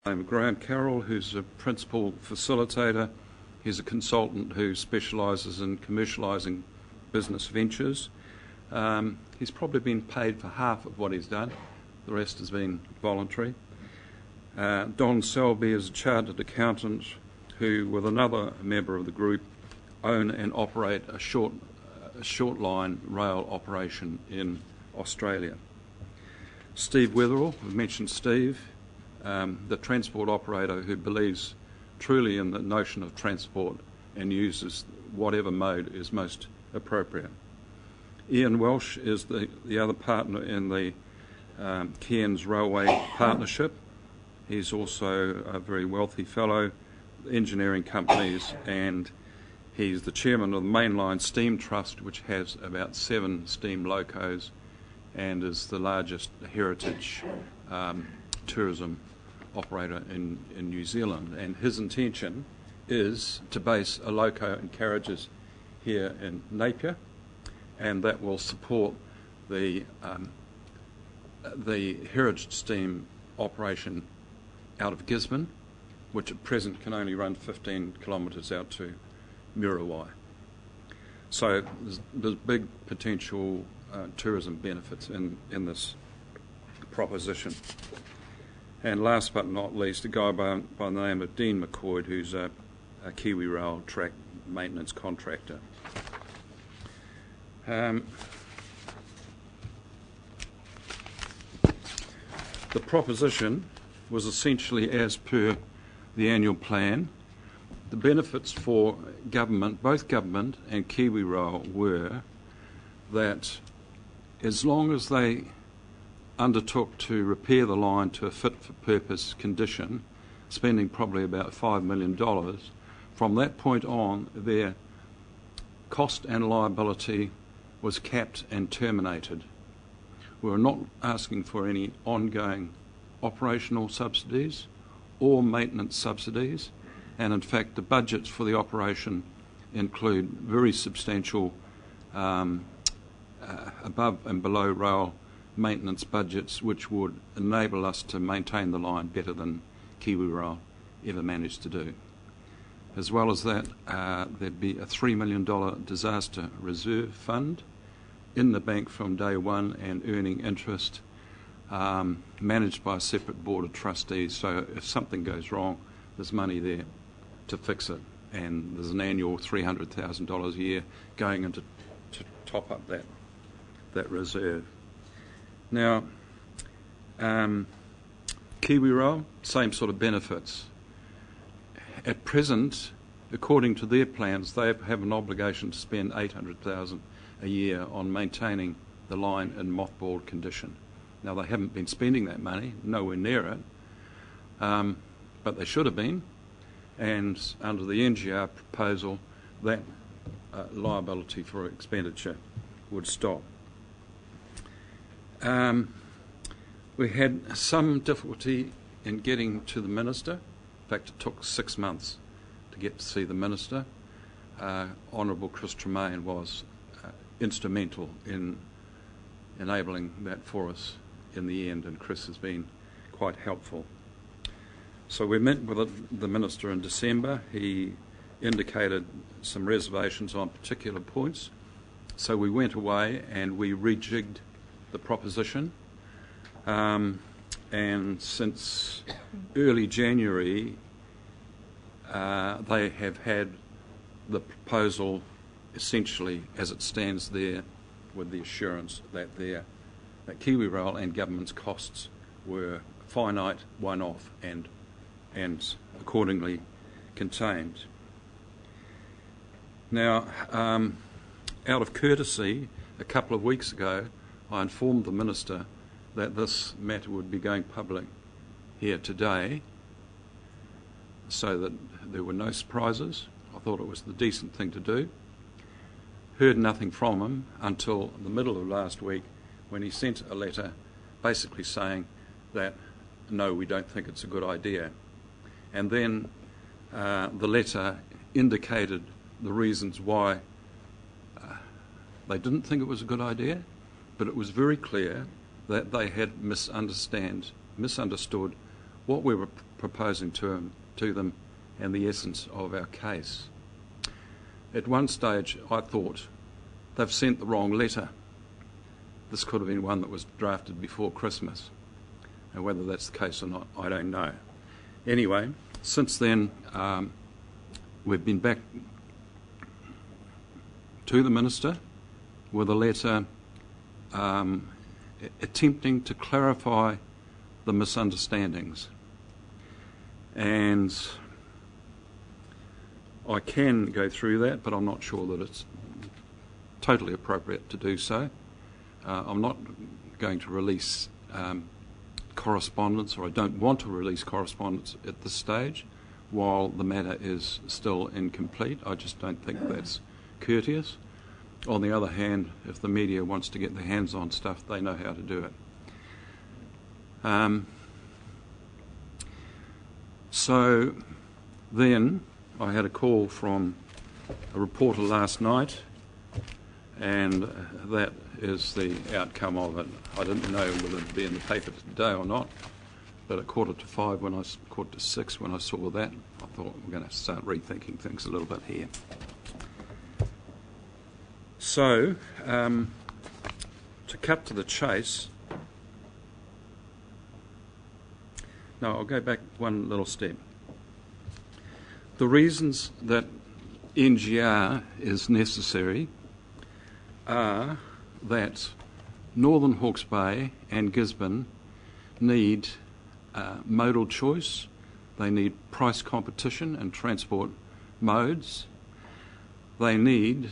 I'm Graham Carroll, who's a principal facilitator. He's a consultant who specialises in commercialising business ventures. He's probably been paid for half of what he's done. The rest has been voluntary. Don Selby is a chartered accountant who, with another member of the group, own and operate a short line rail operation in Australia. Steve Wetherell, we mentioned Steve, the transport operator who believes truly in the notion of transport and uses whatever mode is most appropriate. Ian Welsh is the other partner in the Cairns Railway Partnership. He's also a very wealthy fellow, engineering companies, and he's the chairman of the Mainline Steam Trust, which has about 7 steam locos and is the largest heritage tourism operator in New Zealand. And his intention is to base a loco and carriages here in Napier, and that will support the heritage steam operation out of Gisborne, which at present can only run 15 kilometres out to Muriwai. So there's big potential tourism benefits in this proposition. And last but not least, a guy by the name of Dean McCoy, who's a Kiwi Rail track maintenance contractor. The proposition was essentially as per the annual plan. The benefits for government, both government and Kiwi Rail, were that as long as they undertook to repair the line to a fit-for-purpose condition, spending probably about $5 million, from that point on their cost and liability was capped and terminated. We were not asking for any ongoing operational subsidies or maintenance subsidies, and in fact the budgets for the operation include very substantial above and below rail maintenance budgets, which would enable us to maintain the line better than Kiwi Rail ever managed to do. As well as that, there'd be a $3 million disaster reserve fund in the bank from day one and earning interest, managed by a separate board of trustees. So if something goes wrong, there's money there to fix it, and there's an annual $300,000 a year going into to top up that reserve. Now, Kiwi Rail, same sort of benefits. At present, according to their plans, they have an obligation to spend $800,000 a year on maintaining the line in mothballed condition. Now, they haven't been spending that money, nowhere near it, but they should have been, and under the NGR proposal, that liability for expenditure would stop. We had some difficulty in getting to the Minister. In fact, it took 6 months to get to see the Minister. Honourable Chris Tremaine was instrumental in enabling that for us in the end, and Chris has been quite helpful. So we met with the Minister in December. He indicated some reservations on particular points. So we went away and we rejigged the proposition. And since early January, they have had the proposal essentially as it stands there, with the assurance that that Kiwi Rail and government's costs were finite, one-off, and accordingly contained. Now, out of courtesy, a couple of weeks ago, I informed the Minister that this matter would be going public here today, so that there were no surprises. I thought it was the decent thing to do. Heard nothing from him until the middle of last week, when he sent a letter basically saying that, no, we don't think it's a good idea. And then the letter indicated the reasons why they didn't think it was a good idea, but it was very clear that they had misunderstood what we were proposing to them and the essence of our case. At one stage, I thought they've sent the wrong letter. This could have been one that was drafted before Christmas. And whether that's the case or not, I don't know. Anyway, since then, we've been back to the Minister with a letter attempting to clarify the misunderstandings. And I can go through that, but I'm not sure that it's totally appropriate to do so. I'm not going to release correspondence, or I don't want to release correspondence at this stage while the matter is still incomplete. I just don't think that's courteous. On the other hand, if the media wants to get their hands on stuff, they know how to do it. So then I had a call from a reporter last night, and that is the outcome of it. I didn't know whether it'd be in the paper today or not, but at 4:45, when 4:45 when I saw that, I thought we're going to start rethinking things a little bit here. So, to cut to the chase, no, I'll go back one little step. The reasons that NGR is necessary are that Northern Hawke's Bay and Gisborne need modal choice, they need price competition and transport modes, they need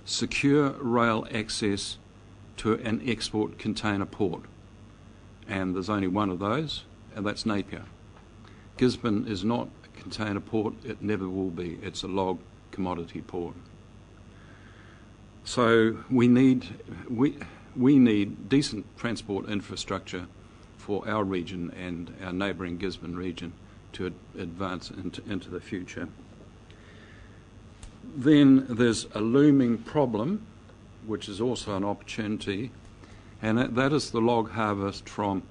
secure rail access to an export container port, and there's only one of those, and that's Napier. Gisborne is not a container port, it never will be, it's a log commodity port. So we need decent transport infrastructure for our region and our neighbouring Gisborne region to advance into the future. Then there's a looming problem, which is also an opportunity, and that is the log harvest from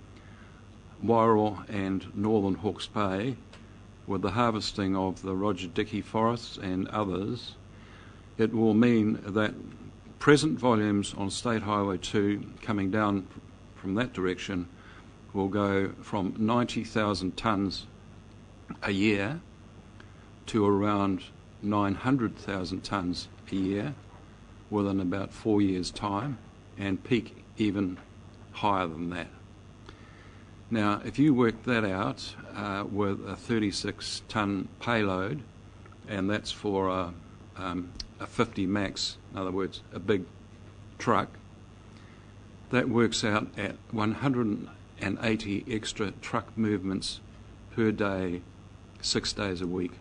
Wairau and Northern Hawke's Bay. With the harvesting of the Roger Dickey forests and others, it will mean that present volumes on State Highway 2 coming down from that direction will go from 90,000 tonnes a year to around 900,000 tonnes a year within about 4 years' time, and peak even higher than that. Now, if you work that out with a 36-tonne payload, and that's for a 50 max, in other words, a big truck, that works out at 180 extra truck movements per day, 6 days a week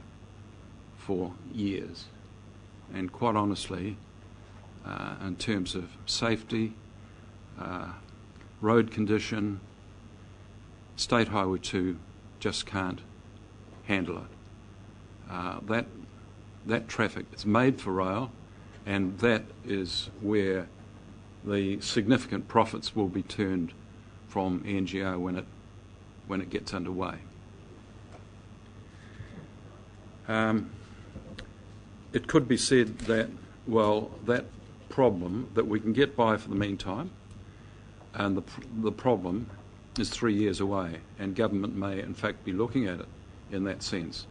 for years. And quite honestly, in terms of safety, road condition, State Highway 2 just can't handle it. That traffic is made for rail, and that is where the significant profits will be turned from NGO when it gets underway. It could be said that, well, that problem that we can get by for the meantime, and the problem is 3 years away, and government may in fact be looking at it in that sense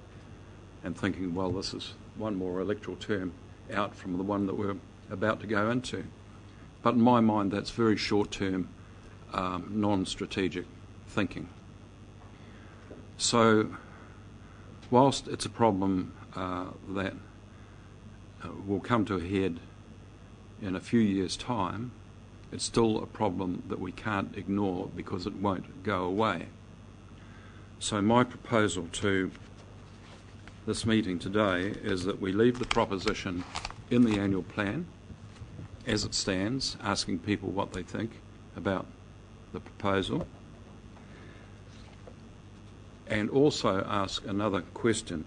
and thinking, well, this is one more electoral term out from the one that we're about to go into. But in my mind, that's very short-term, non-strategic thinking. So whilst it's a problem that will come to a head in a few years' time, it's still a problem that we can't ignore because it won't go away. So my proposal to this meeting today is that we leave the proposition in the annual plan as it stands, asking people what they think about the proposal, and also ask another question,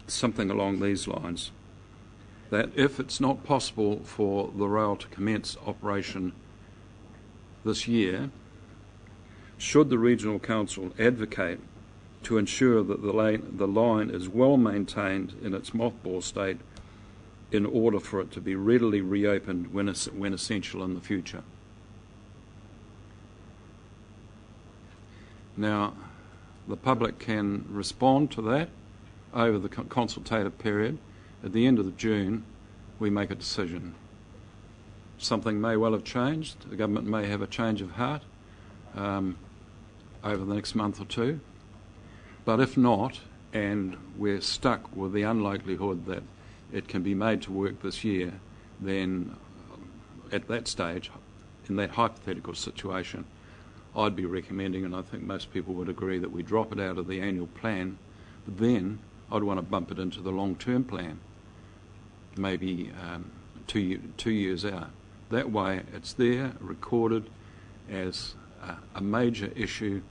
something along these lines, that if it's not possible for the rail to commence operation this year, should the Regional Council advocate to ensure that the line is well maintained in its mothball state in order for it to be readily reopened when essential in the future. Now, the public can respond to that over the consultative period. At the end of June, we make a decision. Something may well have changed. The government may have a change of heart over the next month or two. But if not, and we're stuck with the unlikelihood that it can be made to work this year, then at that stage, in that hypothetical situation, I'd be recommending, and I think most people would agree, that we drop it out of the annual plan, but then I'd want to bump it into the long-term plan, maybe 2 years out. That way it's there, recorded as a major issue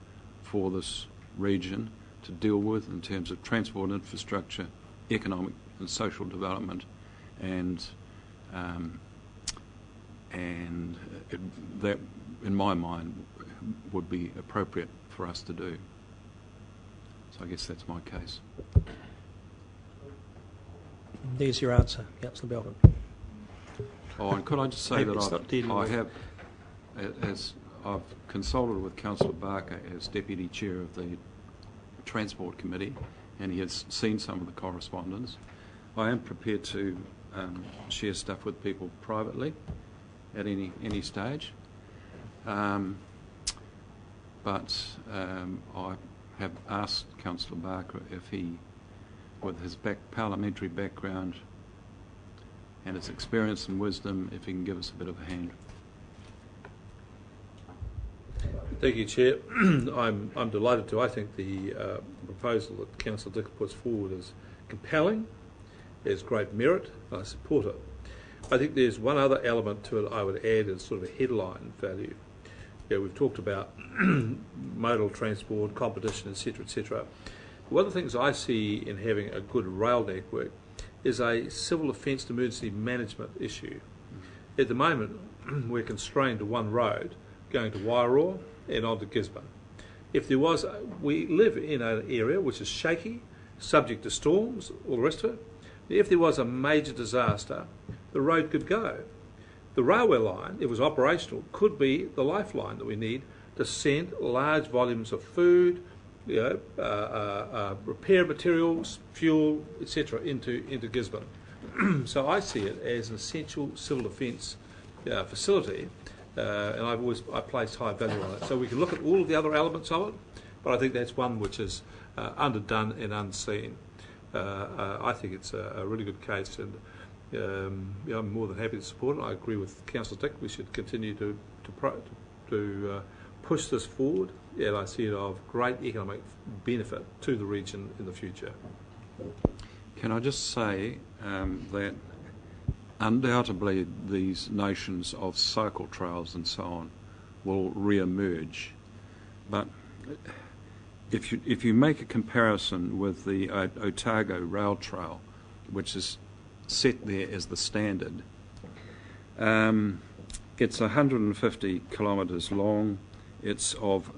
for this region to deal with in terms of transport infrastructure, economic and social development, and that, in my mind, would be appropriate for us to do. So I guess that's my case. There's your answer, Councillor Belvin. Oh, and could I just say that I've consulted with Councillor Barker as Deputy Chair of the Transport Committee, and he has seen some of the correspondence. I am prepared to share stuff with people privately at any stage, but I have asked Councillor Barker if he, with his parliamentary background and his experience and wisdom, if he can give us a bit of a hand. Thank you, Chair. I'm delighted to. I think the proposal that Councillor Dicker puts forward is compelling. There's great merit. I support it. I think there's one other element to it I would add as sort of a headline value. Yeah, we've talked about modal transport, competition, etc., etc. One of the things I see in having a good rail network is a civil offence and emergency management issue. At the moment, we're constrained to one road going to Wairoa and on to Gisborne. If there was, we live in an area which is shaky, subject to storms, all the rest of it. If there was a major disaster, the road could go. The railway line, if it was operational, could be the lifeline that we need to send large volumes of food, repair materials, fuel, etc., into Gisborne. So I see it as an essential civil defence facility, and I place high value on it. So we can look at all of the other elements of it, but I think that's one which is underdone and unseen. I think it's a really good case, and I'm more than happy to support it. I agree with Councillor Dick. We should continue to push this forward, and I see it of great economic benefit to the region in the future. Can I just say that undoubtedly these notions of cycle trails and so on will re-emerge, but if you make a comparison with the Otago rail trail, which is set there as the standard, it's 150 kilometres long. It's of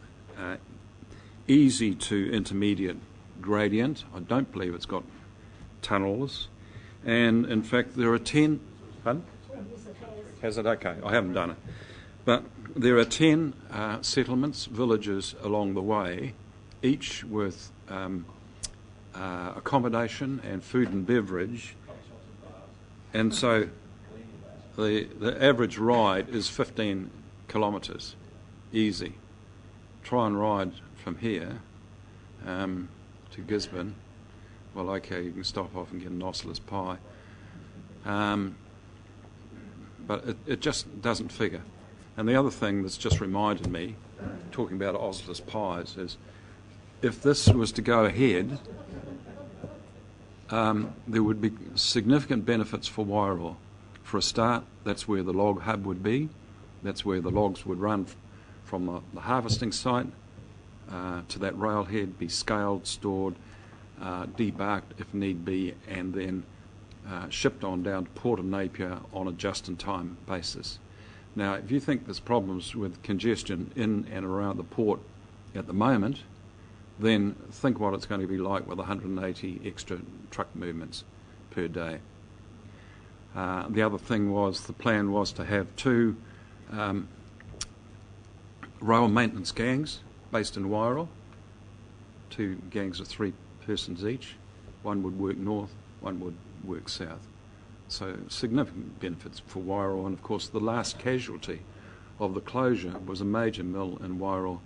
easy to intermediate gradient. I don't believe it's got tunnels, and in fact there are 10. Pardon? Has it? Okay, I haven't done it, but there are 10 settlements, villages along the way, each with accommodation and food and beverage, and so the average ride is 15 kilometres, easy. Try and ride from here to Gisborne. Well, okay, you can stop off and get an Osler's pie, but it just doesn't figure. And the other thing that's just reminded me, talking about Osler's pies, is if this was to go ahead, there would be significant benefits for Wairoa. For a start, that's where the log hub would be. That's where the logs would run from the harvesting site to that railhead, be scaled, stored, debarked if need be, and then shipped on down to Port of Napier on a just-in-time basis. Now, if you think there's problems with congestion in and around the port at the moment, then think what it's going to be like with 180 extra truck movements per day. The other thing was, the plan was to have 2 rail maintenance gangs based in Wairoa, 2 gangs of 3 persons each. One would work north, one would work south. So significant benefits for Wairoa, and of course the last casualty of the closure was a major mill in Wairoa,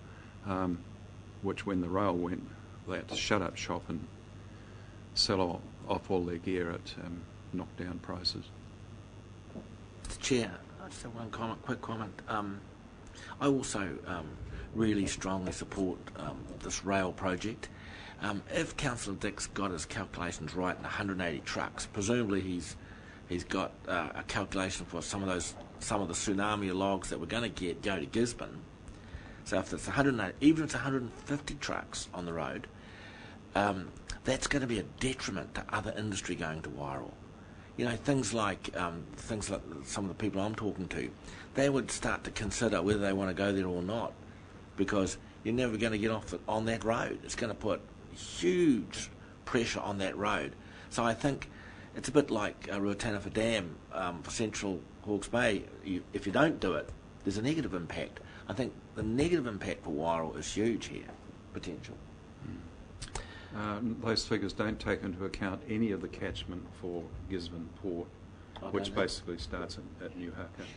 which when the rail went, they had to shut up shop and sell off all their gear at knockdown prices. Mr. Chair, I just have one quick comment. I also really strongly support this rail project. If Councillor Dick's got his calculations right in 180 trucks, presumably he's got a calculation for some of the tsunami logs that we're going to go to Gisborne. So if it's 180, even if it's 150 trucks on the road, that's going to be a detriment to other industry going to Wairoa. You know, things like some of the people I'm talking to, they would start to consider whether they want to go there or not, because you're never going to get off on that road. It's going to put huge pressure on that road. So I think it's a bit like Ruataniwha Dam for Central Hawke's Bay. If you don't do it, there's a negative impact. I think the negative impact for Wairoa is huge here, potential. Those figures don't take into account any of the catchment for Gisborne Port, which basically starts at New Haka.